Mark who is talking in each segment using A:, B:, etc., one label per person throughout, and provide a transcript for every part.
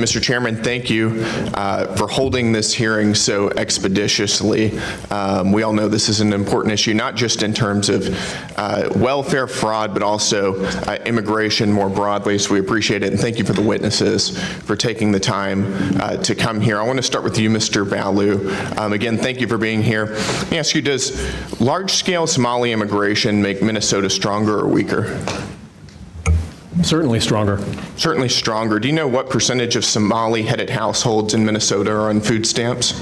A: Mr. Chairman, thank you for holding this hearing so expeditiously. We all know this is an important issue, not just in terms of welfare fraud, but also immigration more broadly, so we appreciate it, and thank you for the witnesses for taking the time to come here. I want to start with you, Mr. Balu. Again, thank you for being here. Let me ask you, does large-scale Somali immigration make Minnesota stronger or weaker?
B: Certainly stronger.
A: Certainly stronger. Do you know what percentage of Somali-headed households in Minnesota are on food stamps?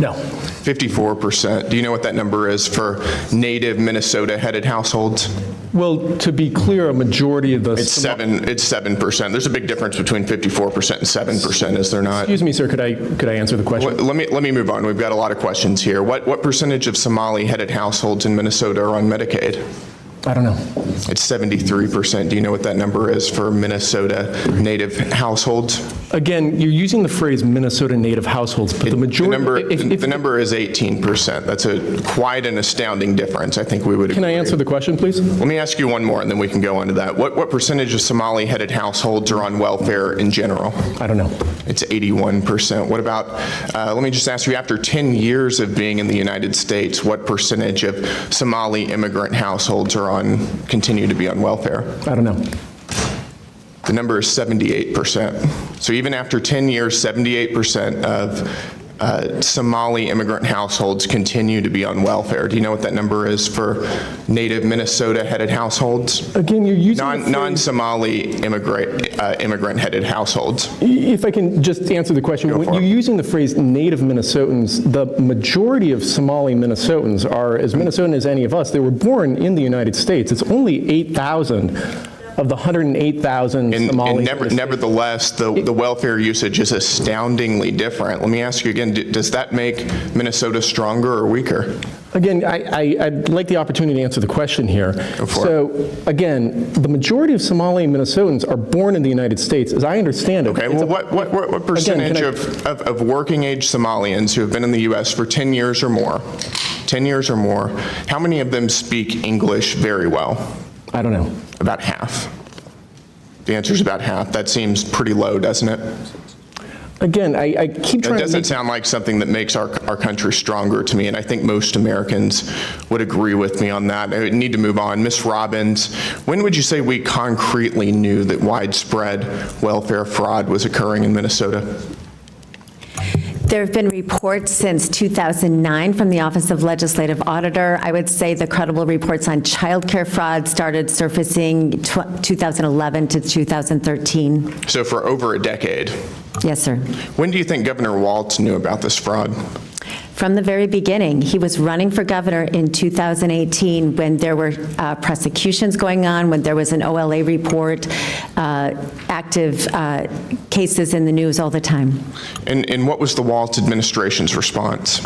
B: No.
A: 54%. Do you know what that number is for native Minnesota-headed households?
B: Well, to be clear, a majority of the...
A: It's 7%. There's a big difference between 54% and 7%, is there not?
B: Excuse me, sir, could I answer the question?
A: Let me move on. We've got a lot of questions here. What percentage of Somali-headed households in Minnesota are on Medicaid?
B: I don't know.
A: It's 73%. Do you know what that number is for Minnesota native households?
B: Again, you're using the phrase Minnesota native households, but the majority...
A: The number is 18%. That's quite an astounding difference. I think we would agree.
B: Can I answer the question, please?
A: Let me ask you one more, and then we can go on to that. What percentage of Somali-headed households are on welfare in general?
B: I don't know.
A: It's 81%. What about, let me just ask you, after 10 years of being in the United States, what percentage of Somali immigrant households continue to be on welfare?
B: I don't know.
A: The number is 78%. So even after 10 years, 78% of Somali immigrant households continue to be on welfare. Do you know what that number is for native Minnesota-headed households?
B: Again, you're using
A: non-Somali immigrant-headed households.
B: If I can just answer the question, when you're using the phrase native Minnesotans, the majority of Somali Minnesotans are as Minnesotan as any of us. They were born in the United States. It's only 8,000 of the 108,000 Somali.
A: Nevertheless, the welfare usage is astoundingly different. Let me ask you again, does that make Minnesota stronger or weaker?
B: Again, I'd like the opportunity to answer the question here.
A: Go for
B: it. Again, the majority of Somali Minnesotans are born in the United States, as I understand it.
A: Okay, well, what percentage of working-age Somalians who have been in the U.S. for 10 years or more, how many of them speak English very well?
B: I don't know.
A: About half. The answer is about half. That seems pretty low, doesn't it?
B: Again, I keep trying to...
A: It doesn't sound like something that makes our country stronger to me, and I think most Americans would agree with me on that. I need to move on. Ms. Robbins, when would you say we concretely knew that widespread welfare fraud was occurring in Minnesota?
C: There have been reports since 2009 from the Office of Legislative Auditor. I would say the credible reports on child care fraud started surfacing 2011 to 2013.
A: So for over a decade?
C: Yes, sir.
A: When do you think Governor Walz knew about this fraud?
C: From the very beginning. He was running for governor in 2018 when there were prosecutions going on, when there was an OLA report, active cases in the news all the time.
A: And what was the Walz administration's response?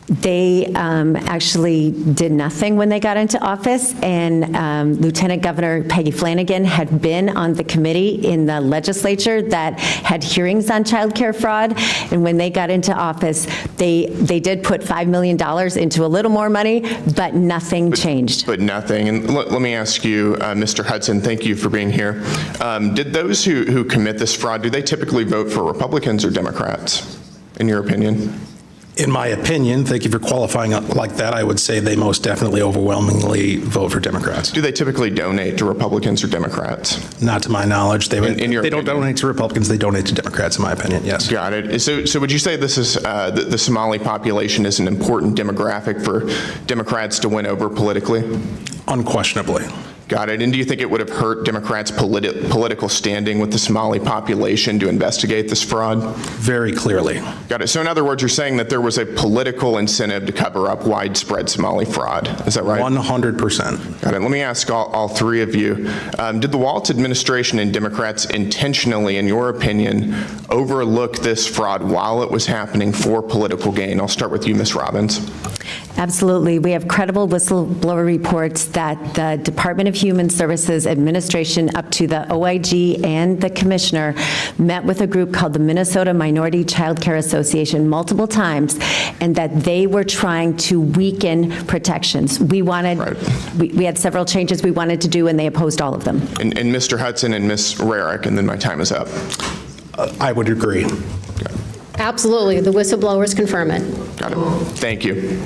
C: They actually did nothing when they got into office, and Lieutenant Governor Peggy Flanagan had been on the committee in the legislature that had hearings on child care fraud, and when they got into office, they did put $5 million into a little more money, but nothing changed. But
A: nothing. And let me ask you, Mr. Hudson, thank you for being here. Did those who commit this fraud, do they typically vote for Republicans or Democrats, in your opinion?
D: In my opinion, thank you for qualifying like that, I would say they most definitely overwhelmingly vote for Democrats.
A: Do they typically donate to Republicans or Democrats?
D: Not to my knowledge. They
A: don't
D: donate to Republicans, they donate to Democrats, in my opinion, yes.
A: Got it. So would you say this is the Somali population is an important demographic for Democrats to win over politically?
D: Unquestionably.
A: Got it. And do you think it would have hurt Democrats' political standing with the Somali population to investigate this fraud?
D: Very clearly.
A: Got it. So in other words, you're saying that there was a political incentive to cover up widespread Somali fraud. Is that right?
D: 100%.
A: Got it. Let me ask all three of you. Did the Walz administration and Democrats intentionally, in your opinion, overlook this fraud while it was happening for political gain? I'll start with you, Ms. Robbins.
C: Absolutely. We have credible whistleblower reports that the Department of Human Services Administration up to the OIG and the commissioner met with a group called the Minnesota Minority Child Care Association multiple times, and that they were trying to weaken protections. We wanted, we had several changes we wanted to do, and they opposed all of them.
A: And Mr. Hudson and Ms. Rarick, and then my time is up.
D: I would agree.
E: Absolutely. The whistleblowers confirm it.
A: Got it. Thank you.